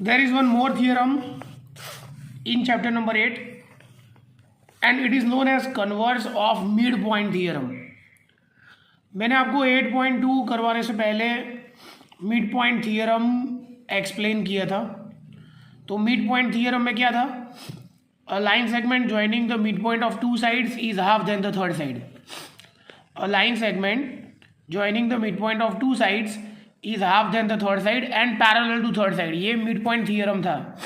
There is one more theorem in chapter number 8 and it is known as converse of midpoint theorem. मैंने आपको 8.2 करवाने से पहले mid point theorem explain किया था. तो मिड पॉइंट थियरम में क्या था? A line segment joining the mid point of two sides is half than the third side. A line segment joining the mid point of two sides is half than the third side and parallel to third side. ये mid point theorem था.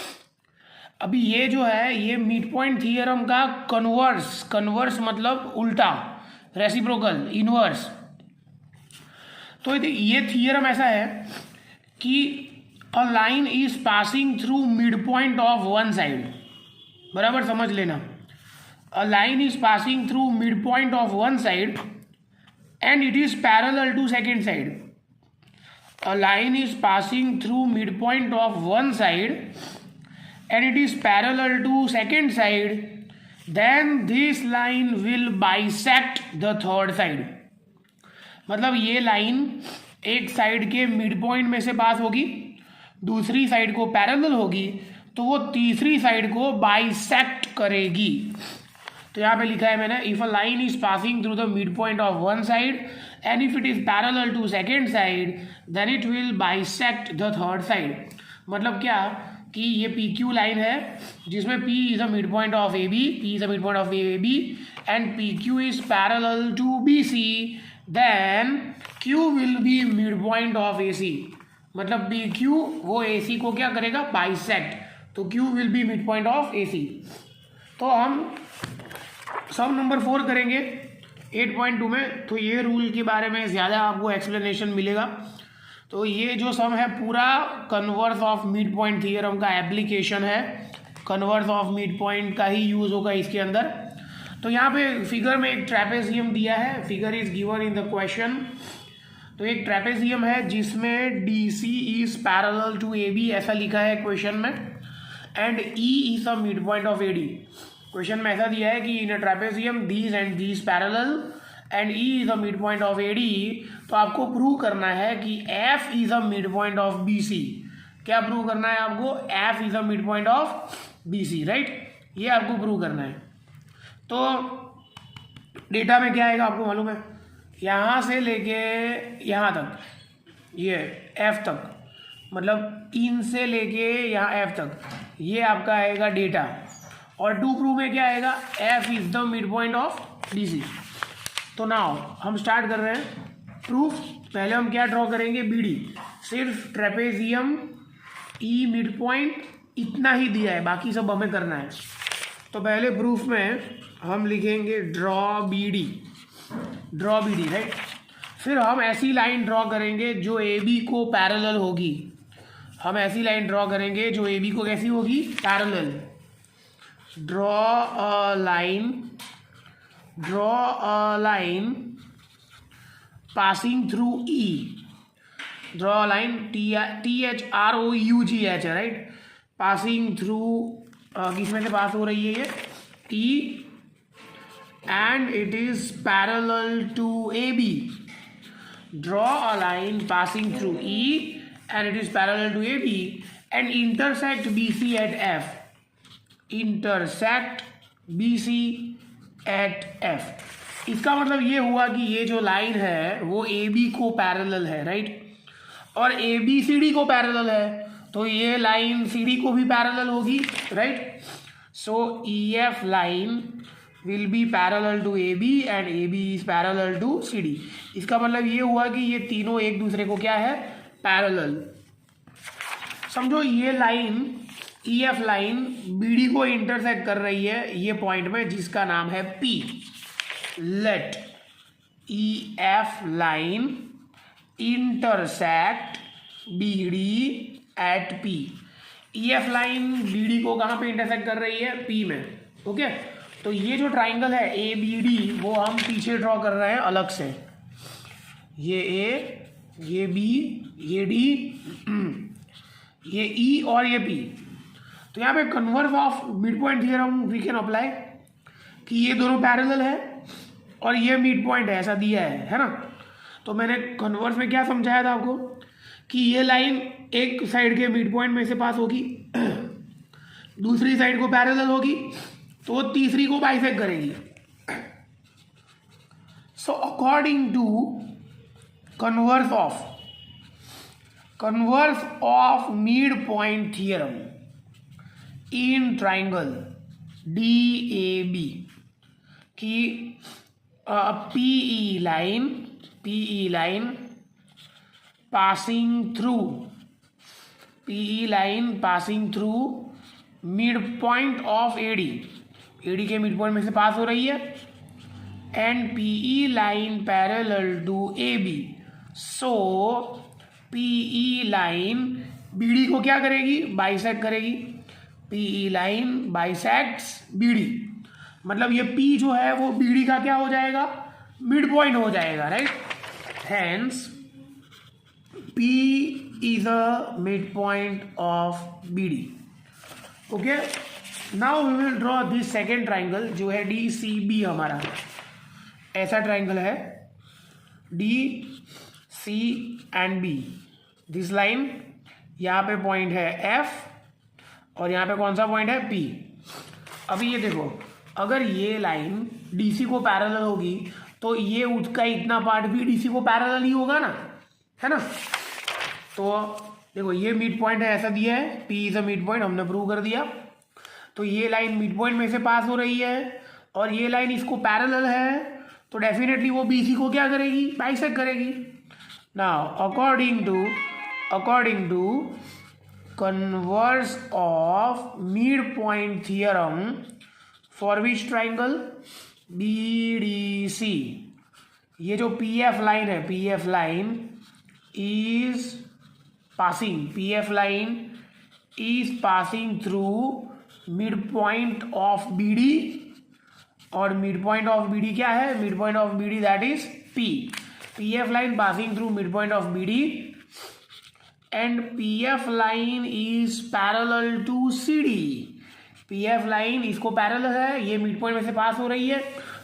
अभी ये जो है ये mid point theorem का converse मतलब उल्टा, रेसिप्रोकल, इनवर्स. तो ये थियरम ऐसा है कि a line is passing through mid point of one side. बराबर समझ लेना. A line is passing through mid point of one side and it is parallel to second side. A line is passing through mid point of one side and it is parallel to second side, then this line will bisect the third side. मतलब ये line एक side के mid point में से पास होगी, दूसरी side को parallel होगी, तो वो तीसरी साइड को बाइसेक्ट करेगी. तो यहाँ पे लिखा है मैंने, if a line is passing through the mid point of one side and if it is parallel to second side then it will bisect the third side. मतलब क्या कि ये पी क्यू लाइन है जिसमें P is a mid point of A B, P is a mid point of A B and P Q is parallel to B C, then Q will be mid point of A C. मतलब P Q वो ए सी को क्या करेगा? Bisect. तो Q will be mid point of A C. तो हम सम number 4 करेंगे 8.2 में. तो ये रूल के बारे में ज़्यादा आपको एक्सप्लेनेशन मिलेगा. तो ये जो सम है पूरा converse of mid point theorem का एप्लीकेशन है. कन्वर्स ऑफ मिड पॉइंट का ही यूज़ होगा इसके अंदर. तो यहाँ पे फिगर में एक ट्रेपेजियम दिया है. Figure is given in the question. तो एक ट्रेपेजियम है जिसमें D C is parallel to A B ऐसा लिखा है क्वेश्चन में and E is the mid point of A D. Question में ऐसा दिया है कि in a trapezium these and these parallel and E is a mid point of AD. तो आपको प्रूव करना है कि F is a mid point of BC. क्या प्रूव करना है आपको? F is a mid point of BC, right. ये आपको प्रूव करना है. तो डेटा में क्या आएगा आपको मालूम है? यहाँ से लेके यहाँ तक, ये F तक, मतलब इन से लेके यहाँ F तक, ये आपका आएगा डेटा. और टू प्रूव में क्या आएगा? F is the mid point of BC. तो नाउ हम स्टार्ट कर रहे हैं प्रूफ. पहले हम क्या ड्रॉ करेंगे? BD. सिर्फ ट्रेपेजियम E मिड पॉइंट इतना ही दिया है, बाकी सब हमें करना है. तो पहले प्रूफ में हम लिखेंगे draw BD. Draw BD, right. फिर हम ऐसी लाइन ड्रॉ करेंगे जो AB को पैरेलल होगी. हम ऐसी लाइन ड्रॉ करेंगे जो AB को कैसी होगी? Parallel. Draw a line passing through E. Draw a line THROUGH है, राइट. passing through किसमें से पास हो रही है ये? E and it is parallel to AB. Draw a line passing through E and it is parallel to AB and intersect BC at F. Intersect BC at F. इसका मतलब ये हुआ कि ये जो लाइन है वो ए बी को पैरेलल है, राइट. और ए बी सी डी को पैरेलल है, तो ये लाइन सी डी को भी पैरेलल होगी, right. So E F line will be parallel to A B and A B is parallel to C D. इसका मतलब ये हुआ कि ये तीनों एक दूसरे को क्या है? पैरेलल. समझो ये line E F line B D को इंटरसेक्ट कर रही है ये पॉइंट में जिसका नाम है P. Let E F line intersect B D at P. E F line B D को कहाँ पे इंटरसेक्ट कर रही है? P में. ओके. तो ये जो ट्राइंगल है ए बी डी वो हम पीछे ड्रॉ कर रहे हैं अलग से. ये A, ये B, ये D, ये E और ये P. तो यहाँ पे converse of mid point theorem we can apply कि ये दोनों पैरेलल है और ये मिड पॉइंट है, ऐसा दिया है ना. तो मैंने कन्वर्स में क्या समझाया था आपको कि ये लाइन एक साइड के मिड पॉइंट में से पास होगी, दूसरी साइड को पैरेलल होगी, तो तीसरी को बाइसेक्ट करेगी। So according to converse of mid point theorem in triangle DAB कि PE line passing through midpoint of AD के मिड पॉइंट में से पास हो रही है, and PE line parallel to AB, so PE line BD को क्या करेगी, बाइसेक्ट करेगी। PE line bisects BD, मतलब ये P जो है वो BD का क्या हो जाएगा, मिड पॉइंट हो जाएगा, right. Hence P is a midpoint of BD। Okay, now we will draw this second triangle जो है DCB हमारा। ऐसा ट्राइंगल है DC and B। This line यहाँ पे पॉइंट है F और यहाँ पे कौन सा पॉइंट है P। अभी ये देखो, अगर ये लाइन DC को पैरेलल होगी तो ये उसका इतना पार्ट भी DC को पैरेलल ही होगा ना, है ना। तो देखो ये मिड पॉइंट है, ऐसा दिया है, P is a mid point, हमने प्रूव कर दिया। तो ये लाइन मिड पॉइंट में से पास हो रही है और ये लाइन इसको पैरेलल है, तो डेफिनेटली वो BC को क्या करेगी, बाइसेक्ट करेगी। Now according to converse of mid point theorem for which triangle, BDC, ये जो PF लाइन है, PF line is passing through mid point of BD, और मिड पॉइंट ऑफ BD क्या है, mid point of BD that is P। PF line passing through mid point of BD and PF line is parallel to CD। PF line इसको parallel है, ये mid point में से पास हो रही है,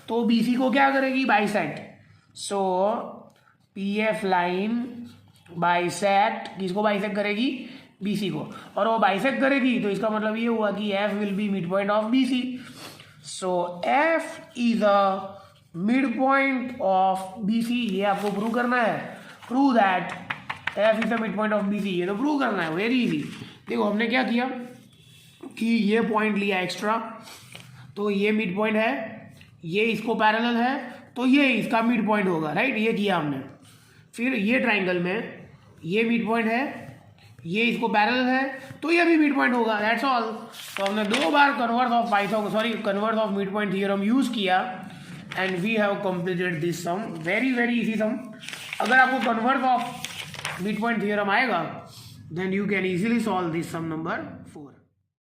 तो BC को क्या करेगी, बाइसेक्ट। सो PF लाइन बाइसेक्ट, किसको बाइसेक्ट करेगी, BC को, और वो बाइसेक्ट करेगी तो इसका मतलब ये हुआ कि F will be mid point of BC। So F is a mid point of BC। ये आपको प्रूव करना है, prove that F is a mid point of BC। ये तो प्रूव करना है, वेरी इजी। देखो हमने क्या किया कि ये पॉइंट लिया एक्स्ट्रा, तो ये मिड पॉइंट है, ये इसको पैरेलल है, तो ये इसका मिड पॉइंट होगा, राइट। ये किया हमने। फिर ये ट्राइंगल में ये मिड पॉइंट है, ये इसको पैरेलल है, तो ये भी मिड पॉइंट होगा, दैट्स ऑल। तो हमने 2 बार converse of mid point theorem use किया and we have completed this sum, very very easy sum. अगर आपको converse of mid point theorem आएगा then you can easily solve this sum number 4।